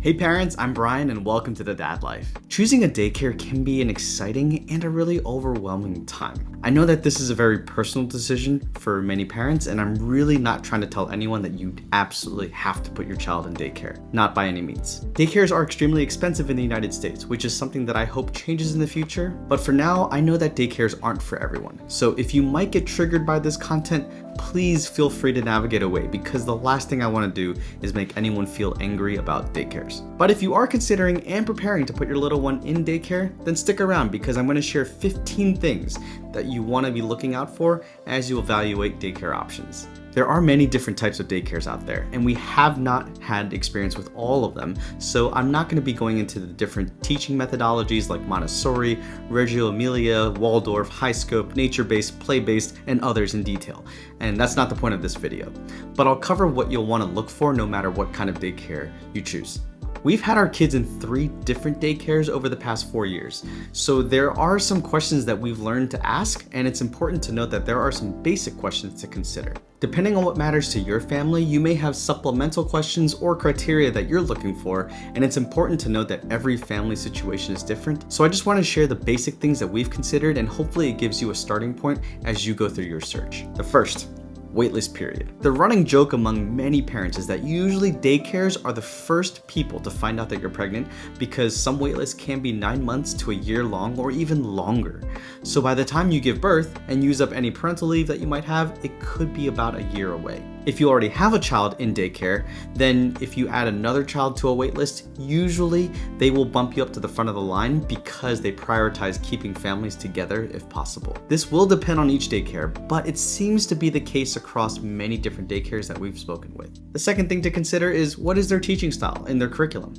Hey parents, I'm Brian and welcome to The Dad Life. Choosing a daycare can be an exciting and a really overwhelming time. I know that this is a very personal decision for many parents, and I'm really not trying to tell anyone that you absolutely have to put your child in daycare. Not by any means. Daycares are extremely expensive in the United States, which is something that I hope changes in the future. But for now, I know that daycares aren't for everyone. So if you might get triggered by this content, please feel free to navigate away, because the last thing I want to do is make anyone feel angry about daycares. But if you are considering and preparing to put your little one in daycare, then stick around, because I'm going to share 15 things that you want to be looking out for as you evaluate daycare options. There are many different types of daycares out there, and we have not had experience with all of them, so I'm not going to be going into the different teaching methodologies like Montessori, Reggio Emilia, Waldorf, high scope, nature-based, play-based, and others in detail. And that's not the point of this video. But I'll cover what you'll want to look for no matter what kind of daycare you choose. We've had our kids in 3 different daycares over the past 4 years, so there are some questions that we've learned to ask, and it's important to note that there are some basic questions to consider. Depending on what matters to your family, you may have supplemental questions or criteria that you're looking for, and it's important to note that every family situation is different. So I just want to share the basic things that we've considered, and hopefully it gives you a starting point as you go through your search. The first, waitlist period. The running joke among many parents is that usually daycares are the first people to find out that you're pregnant, because some waitlists can be 9 months to a year long or even longer. So by the time you give birth and use up any parental leave that you might have, it could be about a year away. If you already have a child in daycare, then if you add another child to a waitlist, usually they will bump you up to the front of the line because they prioritize keeping families together if possible. This will depend on each daycare, but it seems to be the case across many different daycares that we've spoken with. The second thing to consider is, what is their teaching style in their curriculum?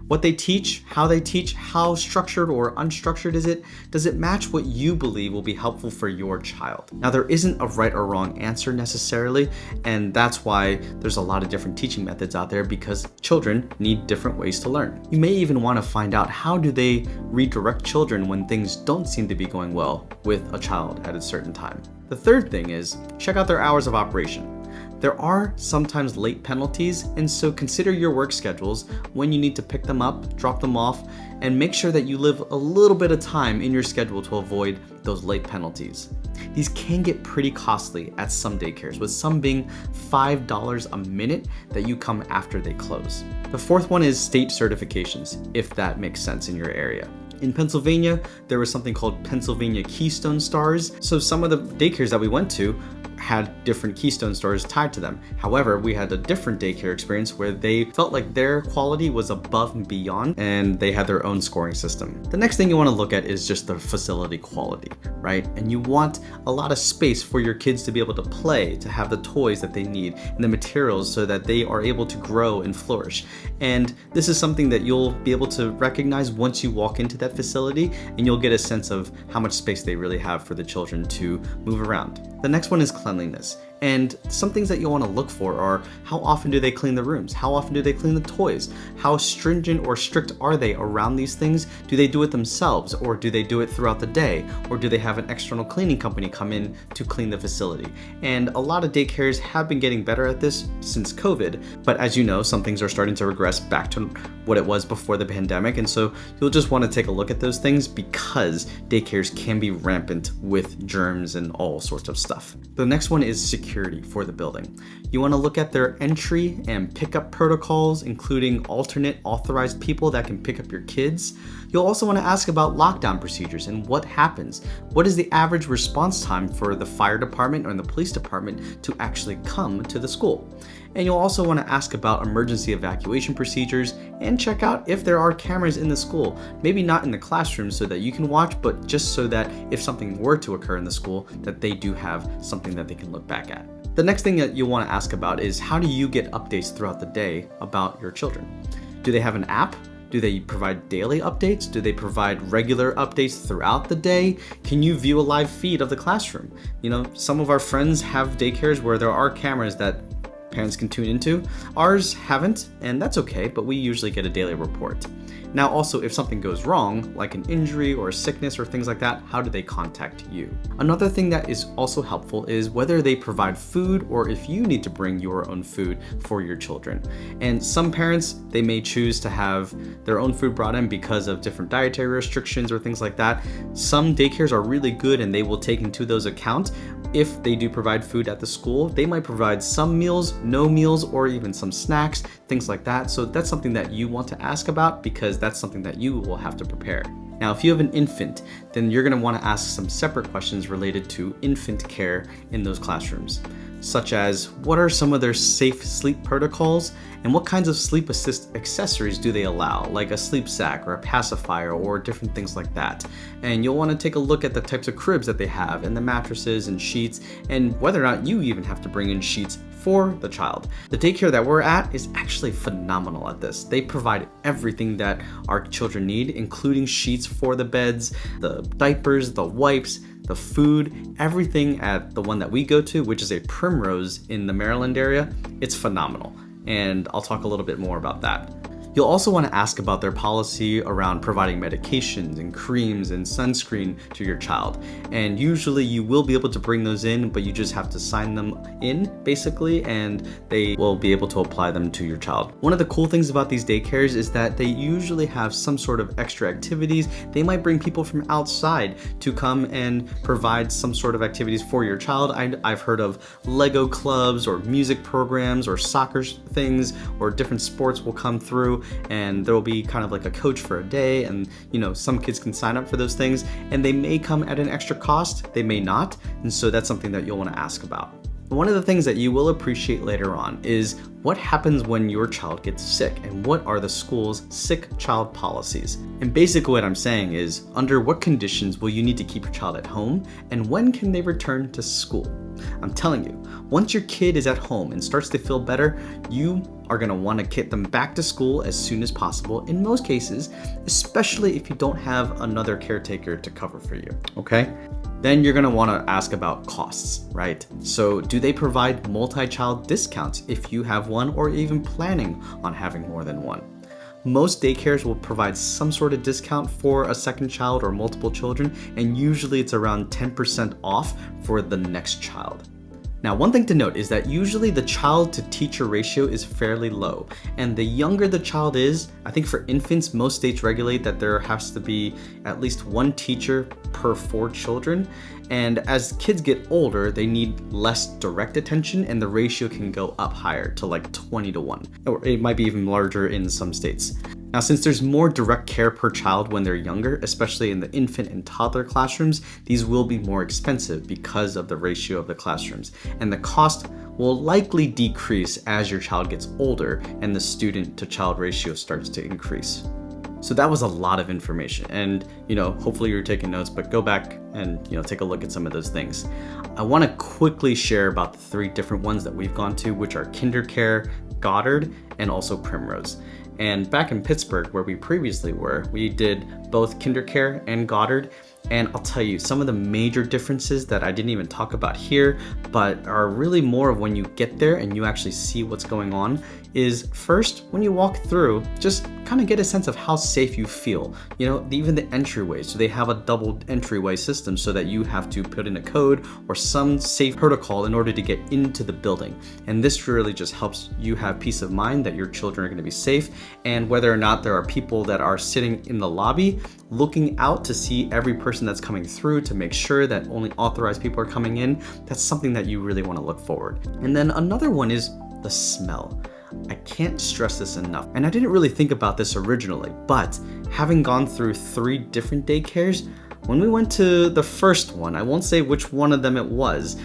What they teach, how structured or unstructured is it? Does it match what you believe will be helpful for your child? Now, there isn't a right or wrong answer necessarily, and that's why there's a lot of different teaching methods out there, because children need different ways to learn. You may even want to find out, how do they redirect children when things don't seem to be going well with a child at a certain time? The third thing is, check out their hours of operation. There are sometimes late penalties, and so consider your work schedules when you need to pick them up, drop them off, and make sure that you leave a little bit of time in your schedule to avoid those late penalties. These can get pretty costly at some daycares, with some being $5 a minute that you come after they close. The fourth one is state certifications, if that makes sense in your area. In Pennsylvania, there was something called Pennsylvania Keystone Stars, so some of the daycares that we went to had different Keystone Stars tied to them. However, we had a different daycare experience where they felt like their quality was above and beyond, and they had their own scoring system. The next thing you want to look at is just the facility quality, right? And you want a lot of space for your kids to be able to play, to have the toys that they need, and the materials so that they are able to grow and flourish. And this is something that you'll be able to recognize once you walk into that facility, and you'll get a sense of how much space they really have for the children to move around. The next one is cleanliness. And some things that you'll want to look for are, how often do they clean the rooms? How often do they clean the toys? How stringent or strict are they around these things? Do they do it themselves, or do they do it throughout the day? Or do they have an external cleaning company come in to clean the facility? And a lot of daycares have been getting better at this since COVID, but as you know, some things are starting to regress back to what it was before the pandemic, and so you'll just want to take a look at those things, because daycares can be rampant with germs and all sorts of stuff. The next one is security for the building. You want to look at their entry and pickup protocols, including alternate authorized people that can pick up your kids. You'll also want to ask about lockdown procedures and what happens. What is the average response time for the fire department or the police department to actually come to the school? And you'll also want to ask about emergency evacuation procedures, and check out if there are cameras in the school. Maybe not in the classroom so that you can watch, but just so that if something were to occur in the school, that they do have something that they can look back at. The next thing that you'll want to ask about is, how do you get updates throughout the day about your children? Do they have an app? Do they provide daily updates? Do they provide regular updates throughout the day? Can you view a live feed of the classroom? You know, some of our friends have daycares where there are cameras that parents can tune into. Ours haven't, and that's okay, but we usually get a daily report. Now also, if something goes wrong, like an injury or a sickness or things like that, how do they contact you? Another thing that is also helpful is whether they provide food or if you need to bring your own food for your children. And some parents, they may choose to have their own food brought in because of different dietary restrictions or things like that. Some daycares are really good and they will take into those account. If they do provide food at the school, they might provide some meals, no meals, or even some snacks, things like that. So that's something that you want to ask about because that's something that you will have to prepare. Now, if you have an infant, then you're going to want to ask some separate questions related to infant care in those classrooms, such as what are some of their safe sleep protocols and what kinds of sleep assist accessories do they allow, like a sleep sack or a pacifier or different things like that. And you'll want to take a look at the types of cribs that they have and the mattresses and sheets and whether or not you even have to bring in sheets for the child. The daycare that we're at is actually phenomenal at this. They provide everything that our children need, including sheets for the beds, the diapers, the wipes, the food, everything at the one that we go to, which is a Primrose in the Maryland area. It's phenomenal. And I'll talk a little bit more about that. You'll also want to ask about their policy around providing medications and creams and sunscreen to your child. And usually you will be able to bring those in, but you just have to sign them in basically, and they will be able to apply them to your child. One of the cool things about these daycares is that they usually have some sort of extra activities. They might bring people from outside to come and provide some sort of activities for your child. I've heard of Lego clubs or music programs or soccer things, or different sports will come through, and there will be kind of like a coach for a day, and some kids can sign up for those things, and they may come at an extra cost, they may not, and so that's something that you'll want to ask about. One of the things that you will appreciate later on is what happens when your child gets sick and what are the school's sick child policies. And basically what I'm saying is, under what conditions will you need to keep your child at home and when can they return to school? I'm telling you, once your kid is at home and starts to feel better, you are going to want to get them back to school as soon as possible in most cases, especially if you don't have another caretaker to cover for you, okay? Then you're going to want to ask about costs, right? So do they provide multi-child discounts if you have one or even planning on having more than one? Most daycares will provide some sort of discount for a second child or multiple children, and usually it's around 10% off for the next child. Now, one thing to note is that usually the child to teacher ratio is fairly low, and the younger the child is, I think for infants, most states regulate that there has to be at least one teacher per 4 children, and as kids get older, they need less direct attention, and the ratio can go up higher to like 20-1, or it might be even larger in some states. Now, since there's more direct care per child when they're younger, especially in the infant and toddler classrooms, these will be more expensive because of the ratio of the classrooms. And the cost will likely decrease as your child gets older and the student to child ratio starts to increase. So that was a lot of information, and hopefully you're taking notes, but go back and take a look at some of those things. I want to quickly share about the 3 different ones that we've gone to, which are KinderCare, Goddard, and also Primrose. And back in Pittsburgh, where we previously were, we did both KinderCare and Goddard. And I'll tell you, some of the major differences that I didn't even talk about here, but are really more of when you get there and you actually see what's going on, is first, when you walk through, just kind of get a sense of how safe you feel. Even the entryways, so they have a double entryway system so that you have to put in a code or some safe protocol in order to get into the building. And this really just helps you have peace of mind that your children are going to be safe, and whether or not there are people that are sitting in the lobby looking out to see every person that's coming through to make sure that only authorized people are coming in, that's something that you really want to look forward. And then another one is the smell. I can't stress this enough. And I didn't really think about this originally, but having gone through 3 different daycares, when we went to the first one, I won't say which one of them it was,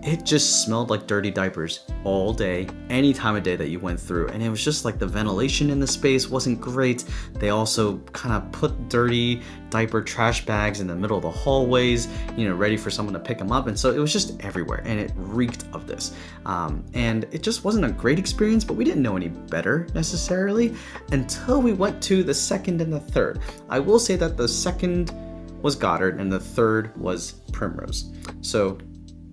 it just smelled like dirty diapers all day, any time of day that you went through. And it was just like the ventilation in the space wasn't great. They also kind of put dirty diaper trash bags in the middle of the hallways, ready for someone to pick them up. And so it was just everywhere, and it reeked of this. And it just wasn't a great experience, but we didn't know any better necessarily until we went to the second and the third. I will say that the second was Goddard and the third was Primrose. So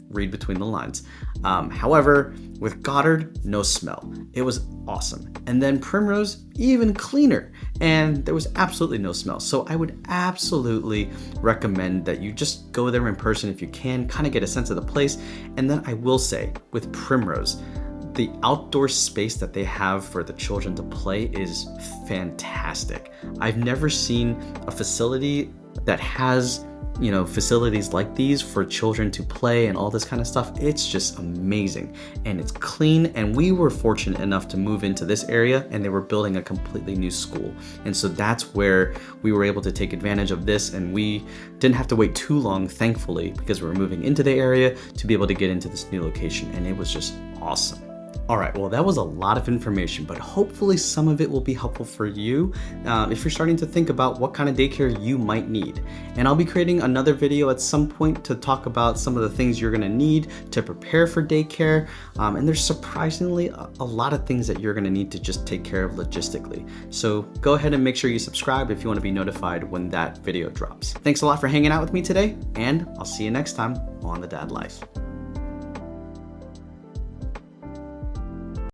read between the lines. However, with Goddard, no smell. It was awesome. And then Primrose, even cleaner. And there was absolutely no smell. So I would absolutely recommend that you just go there in person if you can, kind of get a sense of the place. And then I will say, with Primrose, the outdoor space that they have for the children to play is fantastic. I've never seen a facility that has, facilities like these for children to play and all this kind of stuff. It's just amazing, and it's clean. And we were fortunate enough to move into this area, and they were building a completely new school. And so that's where we were able to take advantage of this, and we didn't have to wait too long, thankfully, because we were moving into the area to be able to get into this new location, and it was just awesome. All right, well, that was a lot of information, but hopefully some of it will be helpful for you if you're starting to think about what kind of daycare you might need. And I'll be creating another video at some point to talk about some of the things you're gonna need to prepare for daycare. And there's surprisingly a lot of things that you're gonna need to just take care of logistically. So go ahead and make sure you subscribe if you wanna be notified when that video drops. Thanks a lot for hanging out with me today, and I'll see you next time on The Dad Life.